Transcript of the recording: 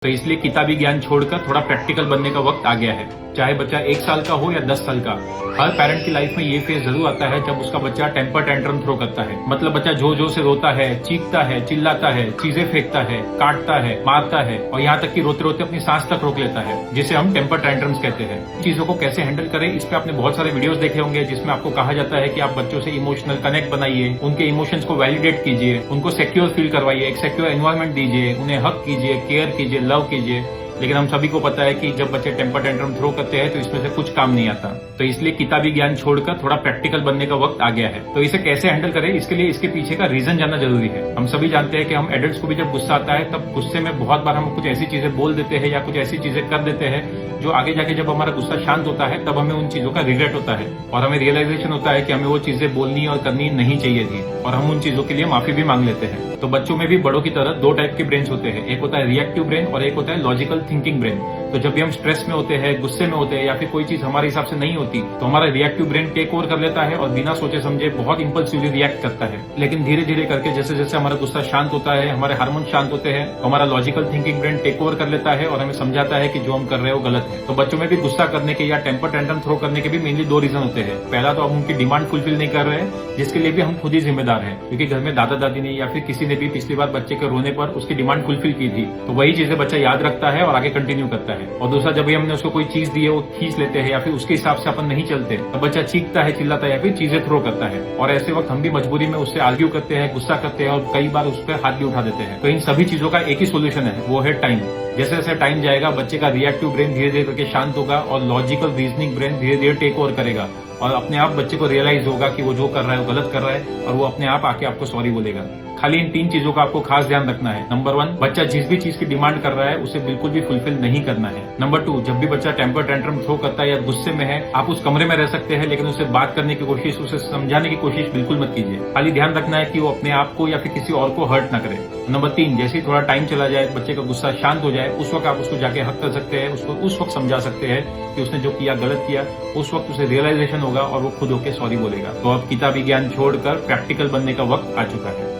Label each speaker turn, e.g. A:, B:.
A: तो इसलिए किताबी ज्ञान छोड़कर थोड़ा प्रैक्टिकल बनने का वक्त आ गया है। चाहे बच्चा 1 साल का हो या 10 साल का, हर पेरेंट की लाइफ में ये फेज जरूर आता है जब उसका बच्चा टेम्पर टेंट्रम थ्रो करता है। मतलब बच्चा जोर जोर से रोता है, चीखता है, चिल्लाता है, चीजें फेंकता है, काटता है, मारता है और यहाँ तक कि रोते रोते अपनी सांस तक रोक लेता है, जिसे हम टेम्पर टेंट्रम्स कहते हैं। चीजों को कैसे हैंडल करें, इस पे आपने बहुत सारे वीडियोस देखे होंगे जिसमें आपको कहा जाता है कि आप बच्चों से इमोशनल कनेक्ट बनाइए, उनके इमोशंस को वैलिडेट कीजिए, उनको सिक्योर फील करवाइए, एक सिक्योर एनवायरमेंट दीजिए, उन्हें हक कीजिए, केयर कीजिए, लव कीजिए। लेकिन हम सभी को पता है कि जब बच्चे टेम्पर टेंट्रम थ्रो करते हैं तो इसमें से कुछ काम नहीं आता। तो इसलिए किताबी ज्ञान छोड़कर थोड़ा प्रैक्टिकल बनने का वक्त आ गया है। तो इसे कैसे हैंडल करें, इसके लिए इसके पीछे का रीजन जानना जरूरी है। हम सभी जानते हैं कि हम एडल्ट्स को भी जब गुस्सा आता है तब गुस्से में बहुत बार हम कुछ ऐसी चीजें बोल देते हैं या कुछ ऐसी चीजें कर देते हैं जो आगे जाके जब हमारा गुस्सा शांत होता है तब हमें उन चीजों का रिग्रेट होता है और हमें रियलाइजेशन होता है कि हमें वो चीजें बोलनी और करनी नहीं चाहिए थी और हम उन चीजों के लिए माफी भी मांग लेते हैं। तो बच्चों में भी बड़ों की तरह 2 टाइप के ब्रेन्स होते हैं, एक होता है रिएक्टिव ब्रेन और एक होता है लॉजिकल थिंकिंग ब्रेन। तो जब भी हम स्ट्रेस में होते हैं, गुस्से में होते हैं या फिर कोई चीज हमारे हिसाब से नहीं होती तो हमारा रिएक्टिव ब्रेन टेक ओवर कर लेता है और बिना सोचे समझे बहुत इंपल्सिवली रिएक्ट करता है। लेकिन धीरे धीरे करके जैसे जैसे हमारा गुस्सा शांत होता है, हमारे हार्मोन शांत होते हैं, हमारा logical thinking brain take over कर लेता है और हमें समझाता है कि जो हम कर रहे हैं वो गलत है। तो बच्चों में भी गुस्सा करने के या टेम्पर टेंट्रम थ्रो करने के भी मेनली 2 रीजन होते हैं। पहला तो हम उनकी डिमांड फुलफिल नहीं कर रहे हैं, जिसके लिए भी हम खुद ही जिम्मेदार हैं, क्योंकि घर में दादा दादी ने या फिर किसी ने भी पिछली बार बच्चे के रोने पर उसकी डिमांड फुलफिल की थी, तो वही चीजें बच्चा याद रखता है और आगे कंटिन्यू करता है। और दूसरा, जब भी हमने उसको कोई चीज दी है वो खींच लेते हैं या फिर उसके हिसाब से अपन नहीं चलते तो बच्चा चीखता है, चिल्लाता है या फिर चीजें थ्रो करता है। और ऐसे वक्त हम भी मजबूरी में उससे आर्ग्यू करते हैं, गुस्सा करते हैं और कई बार उस पर हाथ भी उठा देते हैं। तो इन सभी चीजों का एक ही सोल्यूशन है, वो है टाइम। जैसे जैसे टाइम जाएगा बच्चे का रिएक्टिव ब्रेन धीरे धीरे करके शांत होगा और लॉजिकल रीजनिंग ब्रेन धीरे धीरे टेक ओवर करेगा और अपने आप बच्चे को रियलाइज होगा कि वो जो कर रहा है वो गलत कर रहा है और वो अपने आप आके आपको सॉरी बोलेगा। खाली इन 3 चीजों का आपको खास ध्यान रखना है। नंबर 1, बच्चा जिस भी चीज की डिमांड कर रहा है उसे बिल्कुल भी फुलफिल नहीं करना है। नंबर 2, जब भी बच्चा टेम्पर टेंट्रम थ्रो करता है या गुस्से में है, आप उस कमरे में रह सकते हैं लेकिन उससे बात करने की कोशिश, उसे समझाने की कोशिश बिल्कुल मत कीजिए। खाली ध्यान रखना है कि वो अपने आप को या फिर किसी और को हर्ट ना करे। नंबर 3, जैसे ही थोड़ा टाइम चला जाए, बच्चे का गुस्सा शांत हो जाए, उस वक्त आप उसको जाके हक कर सकते हैं, उसको उस वक्त समझा सकते हैं कि उसने जो किया गलत किया। उस वक्त उसे रियलाइजेशन होगा और वो खुद होकर सॉरी बोलेगा। तो अब किताबी ज्ञान छोड़कर प्रैक्टिकल बनने का वक्त आ चुका है।